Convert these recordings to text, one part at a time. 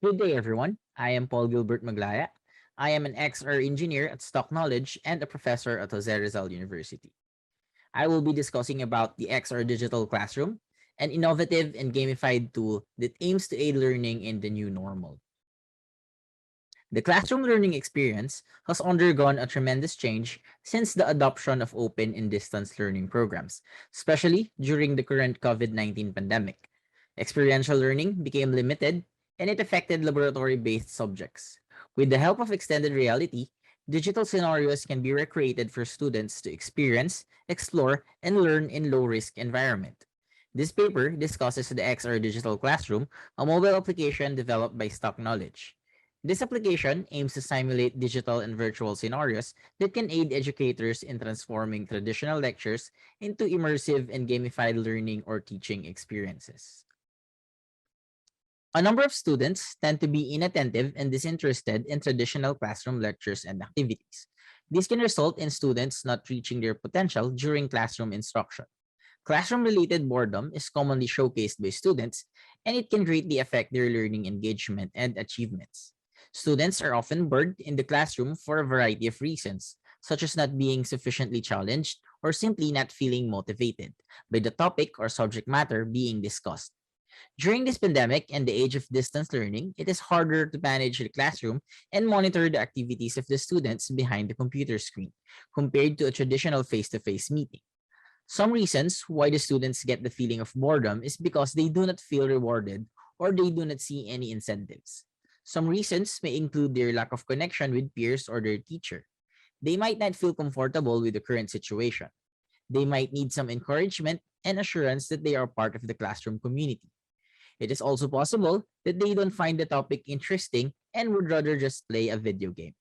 Good day, everyone. I am Paul Gilbert Maglaya. I am an XR engineer at Stock Knowledge and a professor at Jose Rizal University. I will be discussing about the XR Digital Classroom, an innovative and gamified tool that aims to aid learning in the new normal. The classroom learning experience has undergone a tremendous change since the adoption of open and distance learning programs, especially during the current COVID-19 pandemic. Experiential learning became limited and it affected laboratory-based subjects. With the help of extended reality, digital scenarios can be recreated for students to experience, explore, and learn in low-risk environment. This paper discusses the XR Digital Classroom, a mobile application developed by Stock Knowledge. This application aims to simulate digital and virtual scenarios that can aid educators in transforming traditional lectures into immersive and gamified learning or teaching experiences. A number of students tend to be inattentive and disinterested in traditional classroom lectures and activities. This can result in students not reaching their potential during classroom instruction. Classroom-related boredom is commonly showcased by students, and it can greatly affect their learning engagement and achievements. Students are often bored in the classroom for a variety of reasons, such as not being sufficiently challenged or simply not feeling motivated by the topic or subject matter being discussed. During this pandemic and the age of distance learning, it is harder to manage the classroom and monitor the activities of the students behind the computer screen compared to a traditional face-to-face meeting. Some reasons why the students get the feeling of boredom is because they do not feel rewarded or they do not see any incentives. Some reasons may include their lack of connection with peers or their teacher. They might not feel comfortable with the current situation. They might need some encouragement and assurance that they are part of the classroom community. It is also possible that they don't find the topic interesting and would rather just play a video game.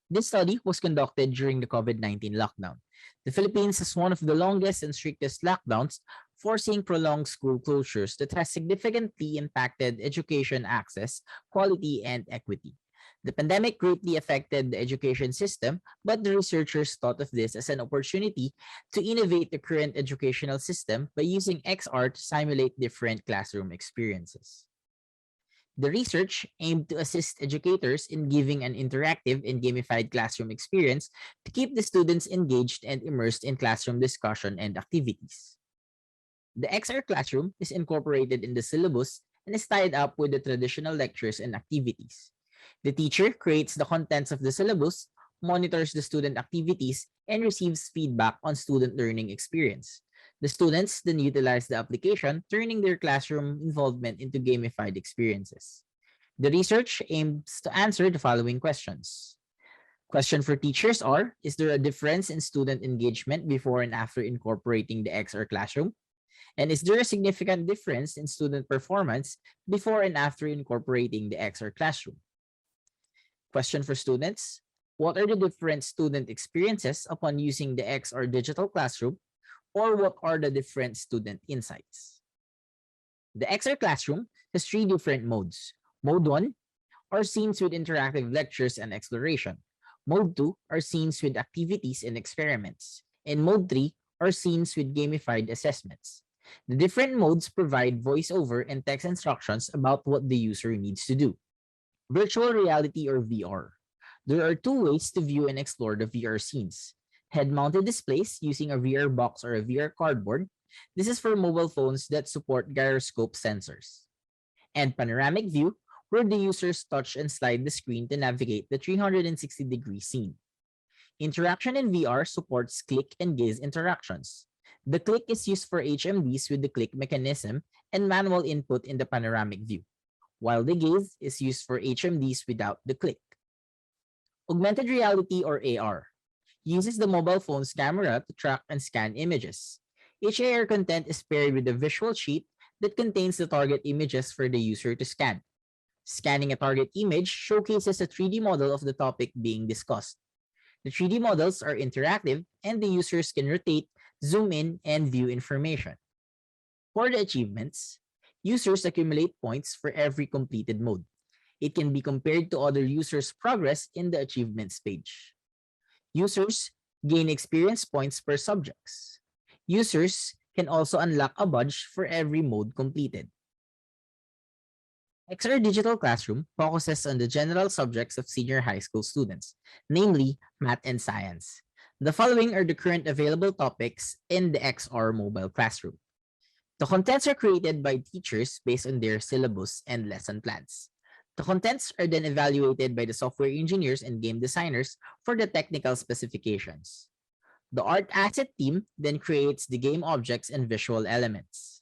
This study was conducted during the COVID-19 lockdown. The Philippines has one of the longest and strictest lockdowns, forcing prolonged school closures that has significantly impacted education access, quality, and equity. The pandemic greatly affected the education system, but the researchers thought of this as an opportunity to innovate the current educational system by using XR to simulate different classroom experiences. The research aimed to assist educators in giving an interactive and gamified classroom experience to keep the students engaged and immersed in classroom discussion and activities. The XR classroom is incorporated in the syllabus and is tied up with the traditional lectures and activities. The teacher creates the contents of the syllabus, monitors the student activities, and receives feedback on student learning experience. The students then utilize the application, turning their classroom involvement into gamified experiences. The research aims to answer the following questions. Question for teachers are, is there a difference in student engagement before and after incorporating the XR classroom? And is there a significant difference in student performance before and after incorporating the XR classroom? Question for students, what are the different student experiences upon using the XR digital classroom, or what are the different student insights? The XR classroom has three different modes. Mode 1 are scenes with interactive lectures and exploration. Mode 2 are scenes with activities and experiments. And Mode 3 are scenes with gamified assessments. The different modes provide voiceover and text instructions about what the user needs to do. Virtual reality or VR. There are two ways to view and explore the VR scenes. Head-mounted displays using a VR box or a VR cardboard. This is for mobile phones that support gyroscope sensors. And panoramic view, where the users touch and slide the screen to navigate the 360-degree scene. Interaction in VR supports click and gaze interactions. The click is used for HMDs with the click mechanism and manual input in the panoramic view, while the gaze is used for HMDs without the click. Augmented reality or AR uses the mobile phone's camera to track and scan images. Each AR content is paired with a visual sheet that contains the target images for the user to scan. Scanning a target image showcases a 3D model of the topic being discussed. The 3D models are interactive and the users can rotate, zoom in, and view information. For the achievements, users accumulate points for every completed mode. It can be compared to other users' progress in the achievements page. Users gain experience points per subjects. Users can also unlock a badge for every mode completed. XR Digital Classroom focuses on the general subjects of senior high school students, namely math and science. The following are the current available topics in the XR mobile classroom. The contents are created by teachers based on their syllabus and lesson plans. The contents are then evaluated by the software engineers and game designers for the technical specifications. The art asset team then creates the game objects and visual elements.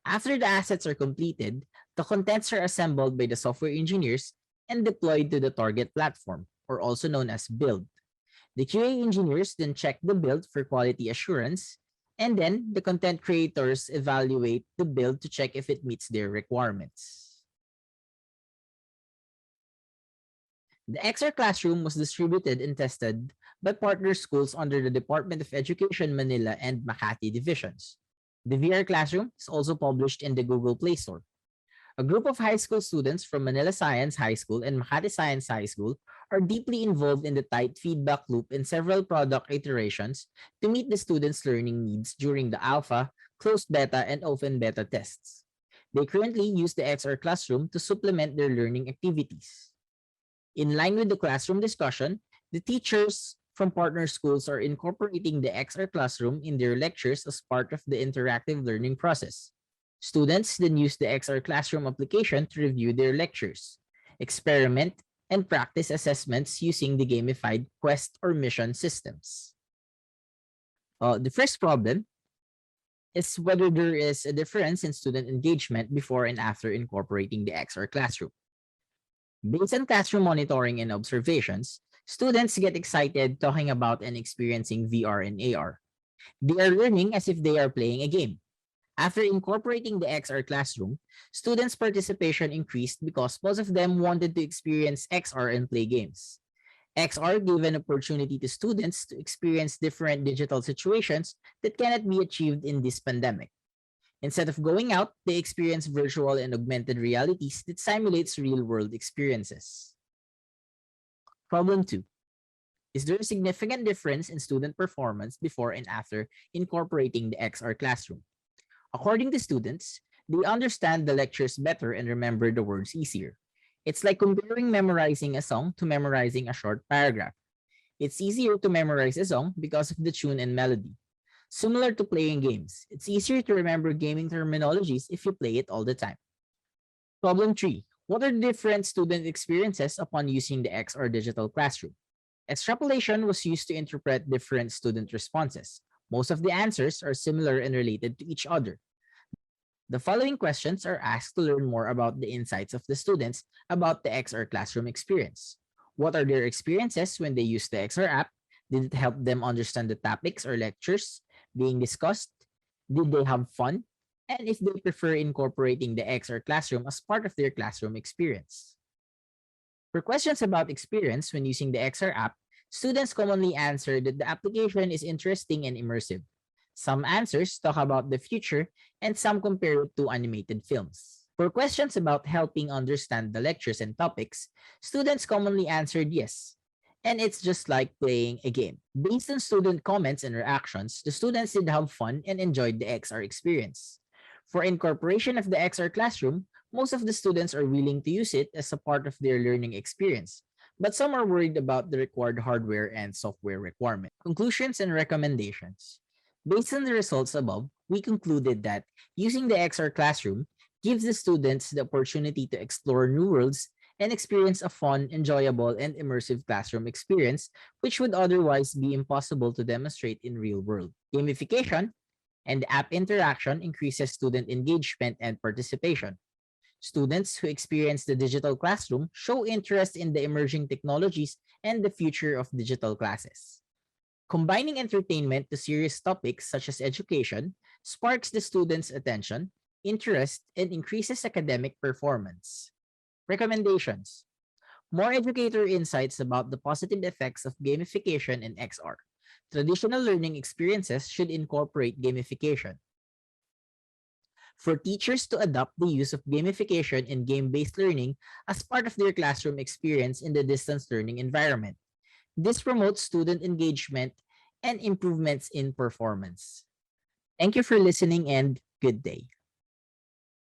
After the assets are completed, the contents are assembled by the software engineers and deployed to the target platform, or also known as build. The QA engineers then check the build for quality assurance, and then the content creators evaluate the build to check if it meets their requirements. The XR Classroom was distributed and tested by partner schools under the Department of Education Manila and Makati divisions. The VR Classroom is also published in the Google Play Store. A group of high school students from Manila Science High School and Makati Science High School are deeply involved in the tight feedback loop in several product iterations to meet the students' learning needs during the alpha, closed beta, and open beta tests. They currently use the XR Classroom to supplement their learning activities. In line with the classroom discussion, the teachers from partner schools are incorporating the XR Classroom in their lectures as part of the interactive learning process. Students then use the XR Classroom application to review their lectures, experiment, and practice assessments using the gamified quest or mission systems. The first problem is whether there is a difference in student engagement before and after incorporating the XR Classroom. Based on classroom monitoring and observations, students get excited talking about and experiencing VR and AR. They are learning as if they are playing a game. After incorporating the XR Classroom, students' participation increased because most of them wanted to experience XR and play games. XR gave an opportunity to students to experience different digital situations that cannot be achieved in this pandemic. Instead of going out, they experience virtual and augmented realities that simulates real-world experiences. Problem 2. Is there a significant difference in student performance before and after incorporating the XR Classroom? According to students, they understand the lectures better and remember the words easier. It's like comparing memorizing a song to memorizing a short paragraph. It's easier to memorize a song because of the tune and melody. Similar to playing games, it's easier to remember gaming terminologies if you play it all the time. Problem 3. What are the different student experiences upon using the XR Digital Classroom? Extrapolation was used to interpret different student responses. Most of the answers are similar and related to each other. The following questions are asked to learn more about the insights of the students about the XR Classroom experience. What are their experiences when they use the XR app? Did it help them understand the topics or lectures being discussed? Did they have fun? And if they prefer incorporating the XR Classroom as part of their classroom experience. For questions about experience when using the XR app, students commonly answer that the application is interesting and immersive. Some answers talk about the future and some compare it to animated films. For questions about helping understand the lectures and topics, students commonly answered yes. And it's just like playing a game. Based on student comments and reactions, the students did have fun and enjoyed the XR experience. For incorporation of the XR Classroom, most of the students are willing to use it as a part of their learning experience, but some are worried about the required hardware and software requirements. Conclusions and recommendations. Based on the results above, we concluded that using the XR Classroom gives the students the opportunity to explore new worlds and experience a fun, enjoyable, and immersive classroom experience, which would otherwise be impossible to demonstrate in real world. Gamification and app interaction increases student engagement and participation. Students who experience the digital classroom show interest in the emerging technologies and the future of digital classes. Combining entertainment to serious topics such as education sparks the students' attention, interest, and increases academic performance. Recommendations. More educator insights about the positive effects of gamification in XR. Traditional learning experiences should incorporate gamification. For teachers to adopt the use of gamification in game-based learning as part of their classroom experience in the distance learning environment. This promotes student engagement and improvements in performance. Thank you for listening and good day.